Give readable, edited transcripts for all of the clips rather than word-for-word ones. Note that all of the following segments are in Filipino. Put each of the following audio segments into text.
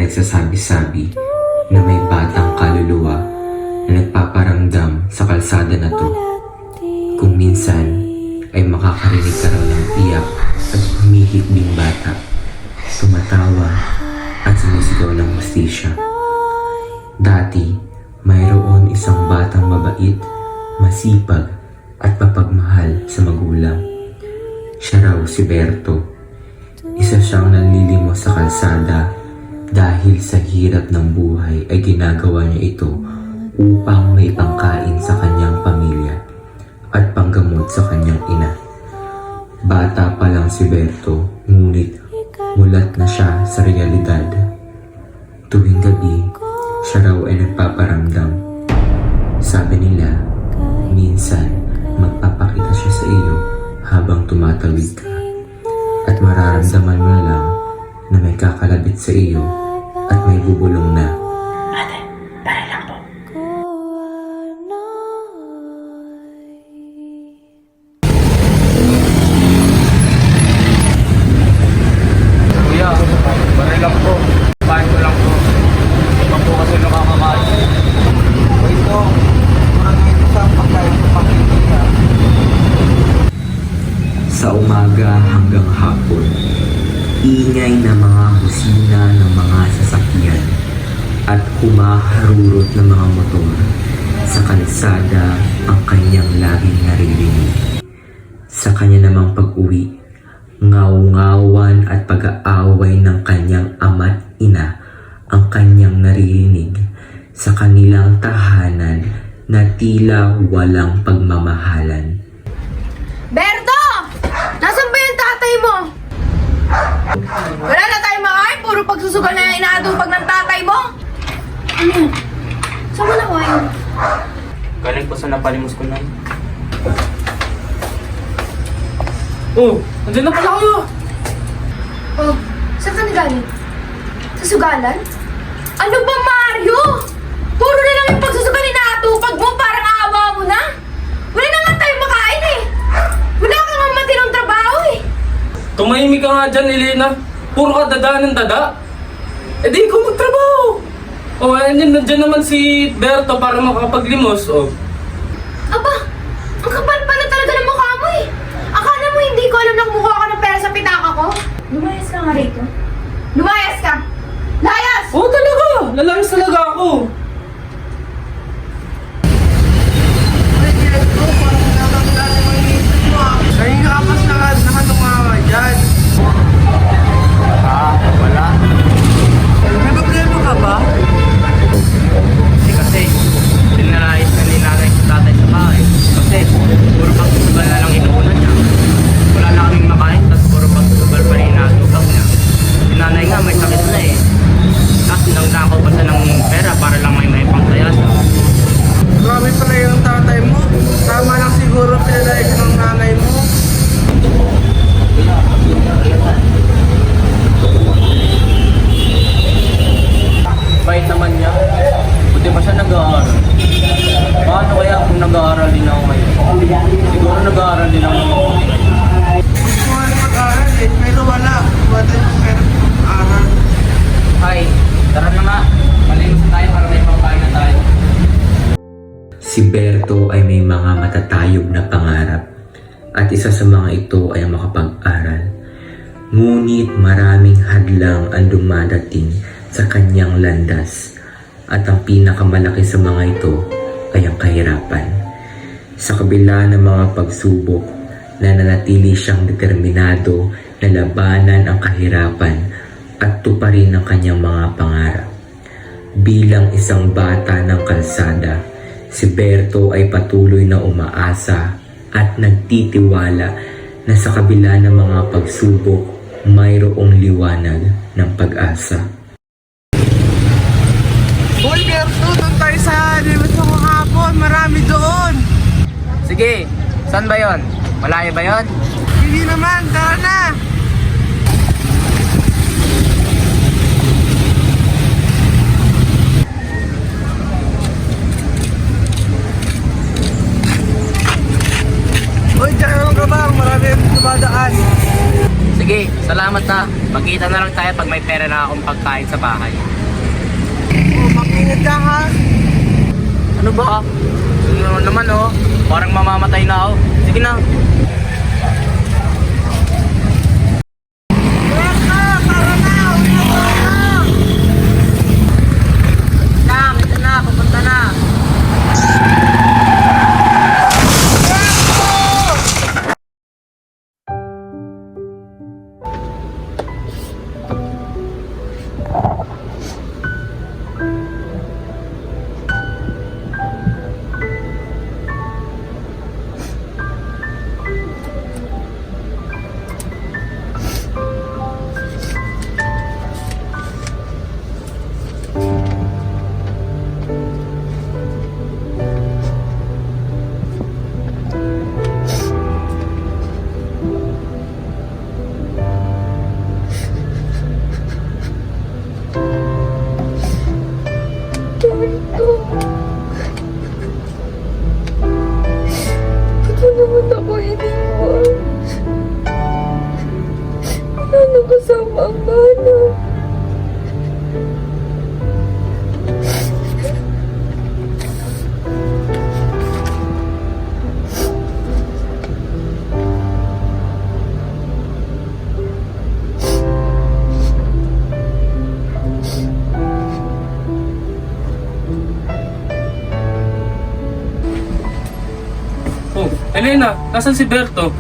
nagsasabi-sabi na may batang kaluluwa na nagpaparamdam sa kalsada na to. Kung minsan ay makakarinig ka raw ng iyak at humihikbing bata, tumatawa at sumisigaw ng hustisya. Dati, mayroon isang batang mabait, masipag at mapagmahal sa magulang. Siya raw si Berto. Isa siyang nanlilimos sa kalsada dahil sa hirap ng buhay ay ginagawa niya ito upang may pangkain sa kanyang pamilya at panggamot sa kanyang ina. Bata pa lang si Berto, ngunit mulat na siya sa realidad. Tuwing gabi, siya raw ay nagpaparamdam. Sabi nila, minsan magpapakita siya sa iyo habang tumatawid ka at mararamdaman mo lang na may kakalabit sa iyo at may bubulong na, "Ate, pare lang po." Kuya, pare lang po. Paano ko lang po. Iba po kasi nakakakain. O ito, kurang ito sa pagkain ng pamilya. Sa umaga hanggang hapon, ingay na mga busina ng mga sasakyan at humaharurot ng mga motor sa kalsada ang kanyang laging naririnig. Sa kanya namang pag-uwi, ngaw-ngawan at pag-aaway ng kanyang ama't ina ang kanyang naririnig sa kanilang tahanan na tila walang pagmamahalan. Berto! Nasaan ba yung tatay mo? Wala na tayong makain, puro pagsusugal na yung inaatupag ng tatay mo. Ano? Saan mo nakuha yun? Galing po sa napalimos ko nun. Oh, nandiyan na pala kayo. Oh, saan ka nagaling? Sa sugalan? Ano ba, Mario? Puro na lang yung pagsusugal na inaatupag mo, parang awa mo na. Wala na nga tayong makain eh. Wala ka nga matinong trabaho eh. Tumahimik ka nga dyan, Elena. Puro ka dada ng dada. Eh di ko magtrabaho. Oh, nandiyan naman si Berto para makapaglimos. Oh. Aba, ang kapal pala talaga ng mukha mo eh. Akala mo hindi ko alam na kumukuha ka ng pera sa pitaka ko? Lumayas ka nga rito. Lumayas ka! Layas! Oh, talaga. Lalayas talaga ako. Kanina ka mas nakatungawa dyan. Wala. May problema ka ba? Kasi pinarayos na ni nanay sa tatay sa bahay. Kasi puro pagsusugal na lang inuunan niya. Wala na kaming makain, tapos puro pagsusugal pa rin natupag niya. Si nanay nga may sakit na eh. Tapos nangdakaw pa siya ng pera para lang may pangtayas. Grabe pala yung tatay mo. Tama lang siguro pinalayas ng nanay mo. Bait naman niya. Buti pa siya nag-aaral. Paano kaya kung nag-aaral din ako ngayon? Siguro nag-aaral din ako ngayon. Gusto ko rin mag-aral eh. Pero wala. Wala yung pera mag-aral. Ay, tara na nga. Malinis tayo para may pangkain na tayo. Si Berto ay may mga matatayog na pangarap at isa sa mga ito ay ang makapag-aral. Ngunit maraming hadlang ang dumadating sa kanyang landas at ang pinakamalaki sa mga ito ay ang kahirapan. Sa kabila ng mga pagsubok, nananatili siyang determinado na labanan ang kahirapan at tuparin ang kanyang mga pangarap. Bilang isang bata ng kalsada, si Berto ay patuloy na umaasa at nagtitiwala na sa kabila ng mga pagsubok, mayroong liwanag ng pag-asa. Boy, Berto, doon tayo sa limit ng hapon. Marami doon. Sige, saan ba yon? Malayo ba yon? Hindi naman, tara na. Uy, dyan naman ka ba? Marami yung dumadaan. Sige, salamat na. Magkita na lang tayo pag may pera na akong pagkain sa bahay. Mag-ingat ka ha. Ano ba? Ano naman oh, parang mamamatay na ako. Sige na. Ito na, pupunta na. Ba't mo naman ako iniwan? Wala nang kasama ang bana. Oh, Elena, nasan si Berto?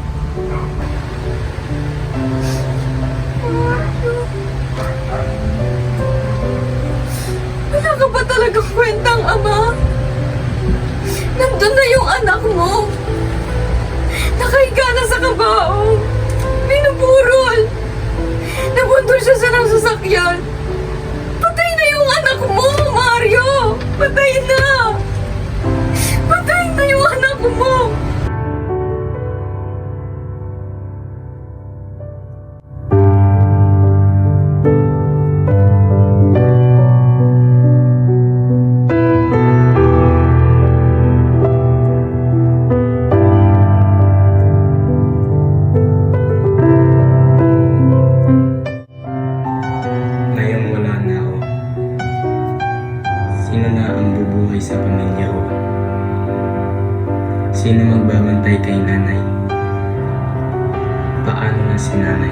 Wala ka ba talagang kwentang ama? Nandun na yung anak mo. Nakahiga na sa kabaong. Binuburol. Nabundol siya sa ng sasakyan. Patay na yung anak mo, Mario! Patay na! Patay na yung anak mo! Ngayong wala na ako, sino na ang bubuhay sa pamilya ko? Sino magbabantay kay nanay? Paano na si nanay?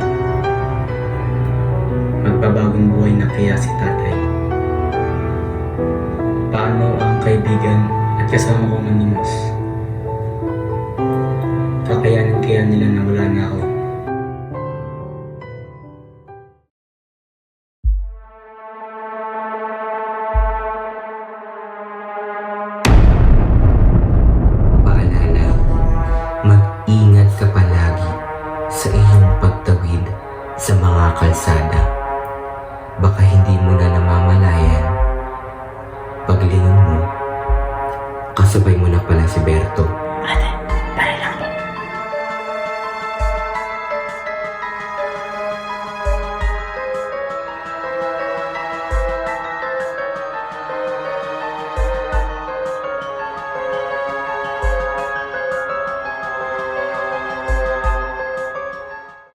Magbabagong buhay na kaya si tatay? Paano ang kaibigan at kasama kong animos? Kakayanin kaya nila na wala na ako? Paalala, mag-ingat ka palagi sa iyong pagtawid sa mga kalsada. Baka hindi mo na namamalayan. Paglingon mo, kasabay mo na pala si Berto.